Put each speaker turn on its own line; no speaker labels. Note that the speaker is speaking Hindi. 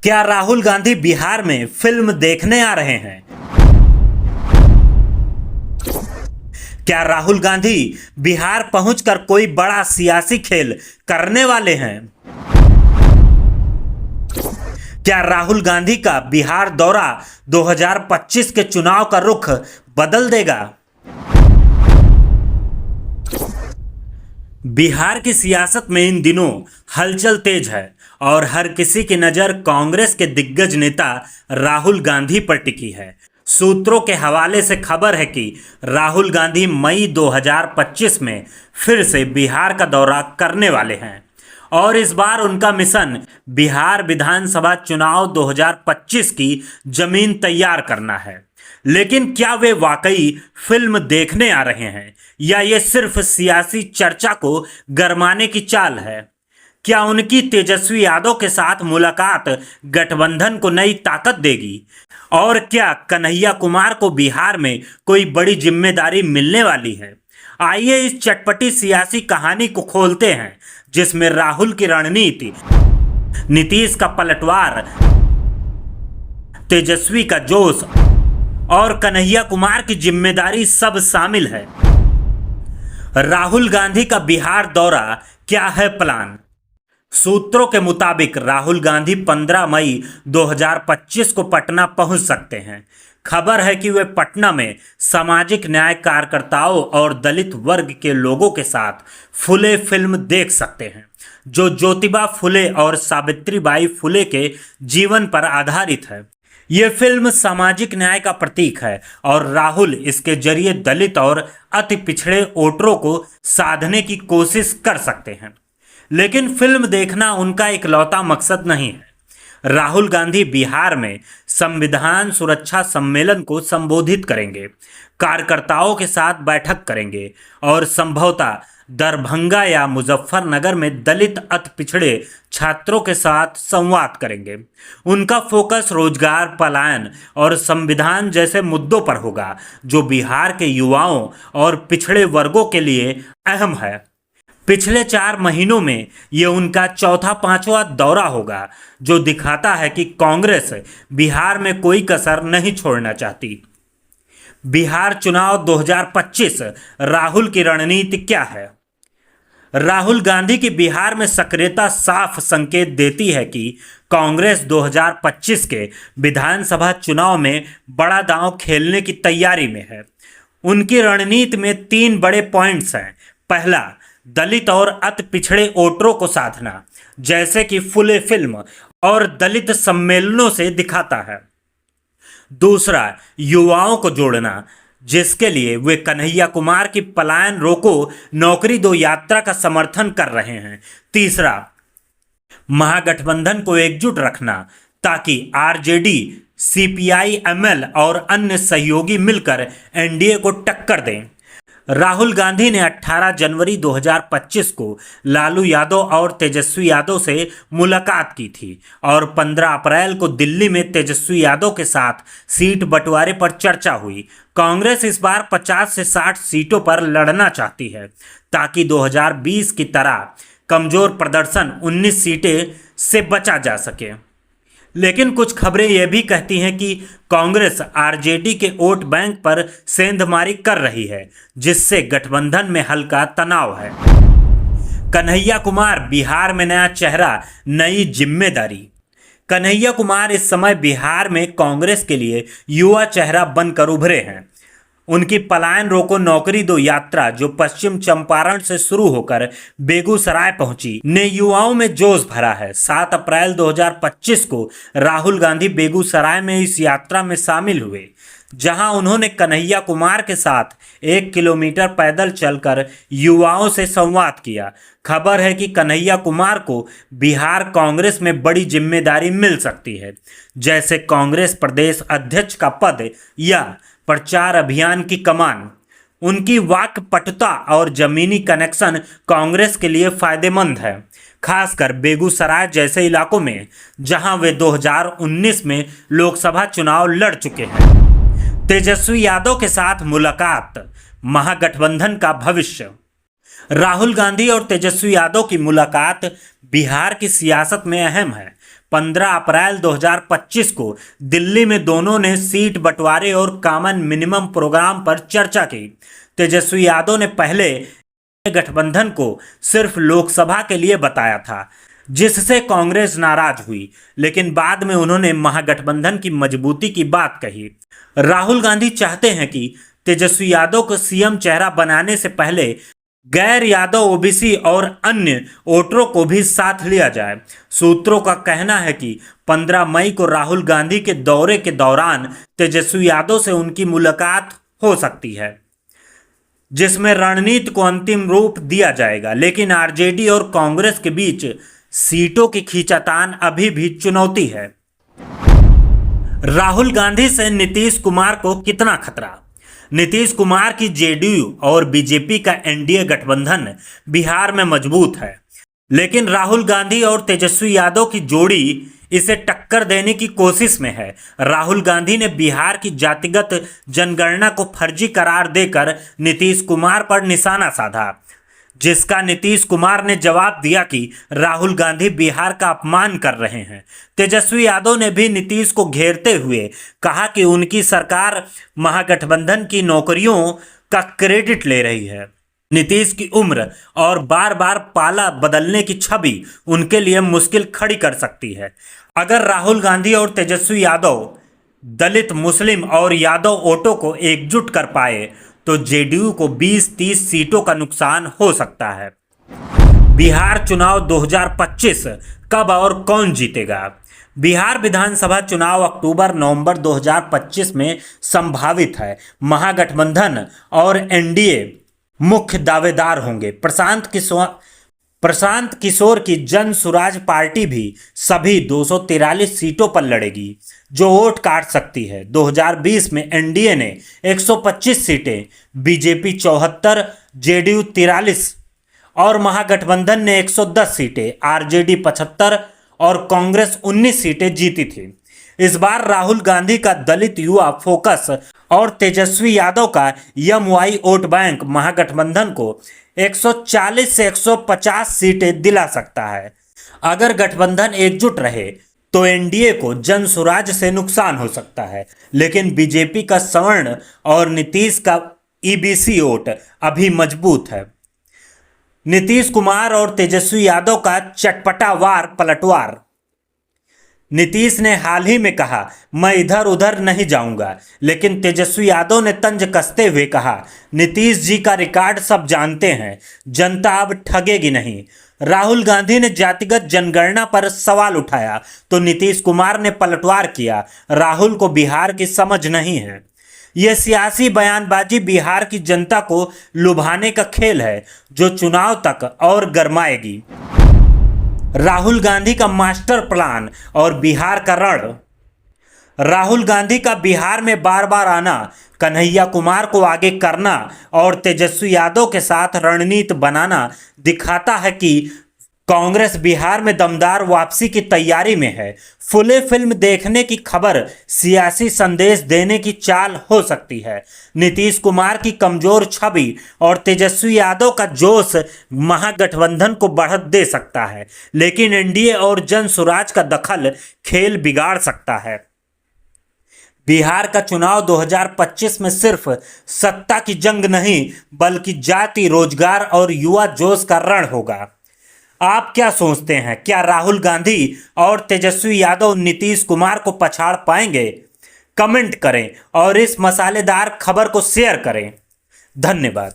क्या राहुल गांधी बिहार में फिल्म देखने आ रहे हैं? क्या राहुल गांधी बिहार पहुंचकर कोई बड़ा सियासी खेल करने वाले हैं? क्या राहुल गांधी का बिहार दौरा 2025 के चुनाव का रुख बदल देगा? बिहार की सियासत में इन दिनों हलचल तेज है और हर किसी की नज़र कांग्रेस के दिग्गज नेता राहुल गांधी पर टिकी है। सूत्रों के हवाले से खबर है कि राहुल गांधी मई 2025 में फिर से बिहार का दौरा करने वाले हैं और इस बार उनका मिशन बिहार विधानसभा चुनाव 2025 की जमीन तैयार करना है। लेकिन क्या वे वाकई फिल्म देखने आ रहे हैं या ये सिर्फ सियासी चर्चा को गरमाने की चाल है? क्या उनकी तेजस्वी यादव के साथ मुलाकात गठबंधन को नई ताकत देगी? और क्या कन्हैया कुमार को बिहार में कोई बड़ी जिम्मेदारी मिलने वाली है? आइए इस चटपटी सियासी कहानी को खोलते हैं जिसमें राहुल की रणनीति, नीतीश का पलटवार, तेजस्वी का जोश और कन्हैया कुमार की जिम्मेदारी सब शामिल है। राहुल गांधी का बिहार दौरा क्या है प्लान? सूत्रों के मुताबिक राहुल गांधी 15 मई 2025 को पटना पहुंच सकते हैं। खबर है कि वे पटना में सामाजिक न्याय कार्यकर्ताओं और दलित वर्ग के लोगों के साथ फुले फिल्म देख सकते हैं, जो ज्योतिबा फुले और सावित्रीबाई फुले के जीवन पर आधारित है। ये फिल्म सामाजिक न्याय का प्रतीक है और राहुल इसके जरिए दलित और अति पिछड़े वोटरों को साधने की कोशिश कर सकते हैं। लेकिन फिल्म देखना उनका इकलौता मकसद नहीं है। राहुल गांधी बिहार में संविधान सुरक्षा सम्मेलन को संबोधित करेंगे, कार्यकर्ताओं के साथ बैठक करेंगे और संभवतः दरभंगा या मुजफ्फरनगर में दलित अति पिछड़े छात्रों के साथ संवाद करेंगे। उनका फोकस रोजगार, पलायन और संविधान जैसे मुद्दों पर होगा, जो बिहार के युवाओं और पिछड़े वर्गों के लिए अहम है। पिछले 4 महीनों में ये उनका चौथा पांचवा दौरा होगा, जो दिखाता है कि कांग्रेस बिहार में कोई कसर नहीं छोड़ना चाहती। बिहार चुनाव 2025 राहुल की रणनीति क्या है? राहुल गांधी की बिहार में सक्रियता साफ संकेत देती है कि कांग्रेस 2025 के विधानसभा चुनाव में बड़ा दांव खेलने की तैयारी में है। उनकी रणनीति में 3 बड़े पॉइंट्स हैं। पहला, दलित और अति पिछड़े वोटरों को साधना, जैसे कि फुले फिल्म और दलित सम्मेलनों से दिखाता है। दूसरा, युवाओं को जोड़ना, जिसके लिए वे कन्हैया कुमार की पलायन रोको नौकरी दो यात्रा का समर्थन कर रहे हैं। तीसरा, महागठबंधन को एकजुट रखना, ताकि आरजेडी, सीपीआई एमएल और अन्य सहयोगी मिलकर एनडीए को टक्कर दें। राहुल गांधी ने 18 जनवरी 2025 को लालू यादव और तेजस्वी यादव से मुलाकात की थी और 15 अप्रैल को दिल्ली में तेजस्वी यादव के साथ सीट बंटवारे पर चर्चा हुई। कांग्रेस इस बार 50 से 60 सीटों पर लड़ना चाहती है, ताकि 2020 की तरह कमजोर प्रदर्शन 19 सीटें से बचा जा सके। लेकिन कुछ खबरें यह भी कहती हैं कि कांग्रेस आरजेडी के वोट बैंक पर सेंधमारी कर रही है, जिससे गठबंधन में हल्का तनाव है। कन्हैया कुमार बिहार में नया चेहरा, नई जिम्मेदारी। कन्हैया कुमार इस समय बिहार में कांग्रेस के लिए युवा चेहरा बनकर उभरे हैं। उनकी पलायन रोको नौकरी दो यात्रा, जो पश्चिम चंपारण से शुरू होकर बेगूसराय पहुंची, ने युवाओं में जोश भरा है। 7 अप्रैल 2025 को राहुल गांधी बेगूसराय में इस यात्रा में शामिल हुए, जहां उन्होंने कन्हैया कुमार के साथ 1 किलोमीटर पैदल चलकर युवाओं से संवाद किया। खबर है कि कन्हैया कुमार को बिहार कांग्रेस में बड़ी जिम्मेदारी मिल सकती है, जैसे कांग्रेस प्रदेश अध्यक्ष का पद या प्रचार अभियान की कमान। उनकी वाक्पटुता और जमीनी कनेक्शन कांग्रेस के लिए फायदेमंद है, खासकर बेगूसराय जैसे इलाकों में, जहां वे 2019 में लोकसभा चुनाव लड़ चुके हैं। तेजस्वी यादव के साथ मुलाकात, महागठबंधन का भविष्य। राहुल गांधी और तेजस्वी यादव की मुलाकात बिहार की सियासत में अहम है। 15 अप्रैल 2025 को दिल्ली में दोनों ने सीट बंटवारे और कॉमन मिनिमम प्रोग्राम पर चर्चा की। तेजस्वी यादव ने पहले गठबंधन को सिर्फ लोकसभा के लिए बताया था, जिससे कांग्रेस नाराज हुई, लेकिन बाद में उन्होंने महागठबंधन की मजबूती की बात कही। राहुल गांधी चाहते हैं कि तेजस्वी यादव को सीएम चेहरा बनाने से पहले गैर यादव ओबीसी और अन्य वोटरों को भी साथ लिया जाए। सूत्रों का कहना है कि 15 मई को राहुल गांधी के दौरे के दौरान तेजस्वी यादव से उनकी मुलाकात हो सकती है, जिसमें रणनीति को अंतिम रूप दिया जाएगा। लेकिन आरजेडी और कांग्रेस के बीच सीटों की खींचातान अभी भी चुनौती है। राहुल गांधी से नीतीश कुमार को कितना खतरा? नीतीश कुमार की जेडीयू और बीजेपी का एनडीए गठबंधन बिहार में मजबूत है, लेकिन राहुल गांधी और तेजस्वी यादव की जोड़ी इसे टक्कर देने की कोशिश में है। राहुल गांधी ने बिहार की जातिगत जनगणना को फर्जी करार देकर नीतीश कुमार पर निशाना साधा, जिसका नीतीश कुमार ने जवाब दिया कि राहुल गांधी बिहार का अपमान कर रहे हैं। तेजस्वी यादव ने भी नीतीश को घेरते हुए कहा कि उनकी सरकार महागठबंधन की नौकरियों का क्रेडिट ले रही है। नीतीश की उम्र और बार बार पाला बदलने की छवि उनके लिए मुश्किल खड़ी कर सकती है। अगर राहुल गांधी और तेजस्वी यादव दलित, मुस्लिम और यादव वोटों को एकजुट कर पाए तो जेडीयू को 20-30 सीटों का नुकसान हो सकता है। बिहार चुनाव 2025 कब और कौन जीतेगा? बिहार विधानसभा चुनाव अक्टूबर-नवंबर 2025 में संभावित है। महागठबंधन और एनडीए मुख्य दावेदार होंगे। प्रशांत किशोर की जन सुराज पार्टी भी सभी 243 सीटों पर लड़ेगी, जो वोट काट सकती है। 2020 में एनडीए ने 125 सीटें, बीजेपी 74, जेडीयू 43 और महागठबंधन ने 110 सीटें, आरजेडी 75 और कांग्रेस 19 सीटें जीती थी। इस बार राहुल गांधी का दलित युवा फोकस और तेजस्वी यादव का एमवाई वोट बैंक महागठबंधन को 140 से 150 सीटें दिला सकता है। अगर गठबंधन एकजुट रहे तो एनडीए को जन सुराज से नुकसान हो सकता है, लेकिन बीजेपी का सवर्ण और नीतीश का ईबीसी वोट अभी मजबूत है। नीतीश कुमार और तेजस्वी यादव का चटपटावार पलटवार। नीतीश ने हाल ही में कहा, मैं इधर उधर नहीं जाऊंगा, लेकिन तेजस्वी यादव ने तंज कसते हुए कहा, नीतीश जी का रिकॉर्ड सब जानते हैं, जनता अब ठगेगी नहीं। राहुल गांधी ने जातिगत जनगणना पर सवाल उठाया तो नीतीश कुमार ने पलटवार किया, राहुल को बिहार की समझ नहीं है। यह सियासी बयानबाजी बिहार की जनता को लुभाने का खेल है, जो चुनाव तक और गरमाएगी। राहुल गांधी का मास्टर प्लान और बिहार का रण। राहुल गांधी का बिहार में बार बार आना, कन्हैया कुमार को आगे करना और तेजस्वी यादव के साथ रणनीति बनाना दिखाता है कि कांग्रेस बिहार में दमदार वापसी की तैयारी में है। फुले फिल्म देखने की खबर सियासी संदेश देने की चाल हो सकती है। नीतीश कुमार की कमजोर छवि और तेजस्वी यादव का जोश महागठबंधन को बढ़त दे सकता है, लेकिन एनडीए और जन सुराज का दखल खेल बिगाड़ सकता है। बिहार का चुनाव 2025 में सिर्फ सत्ता की जंग नहीं, बल्कि जाति, रोजगार और युवा जोश का रण होगा। आप क्या सोचते हैं? क्या राहुल गांधी और तेजस्वी यादव नीतीश कुमार को पछाड़ पाएंगे? कमेंट करें और इस मसालेदार खबर को शेयर करें। धन्यवाद।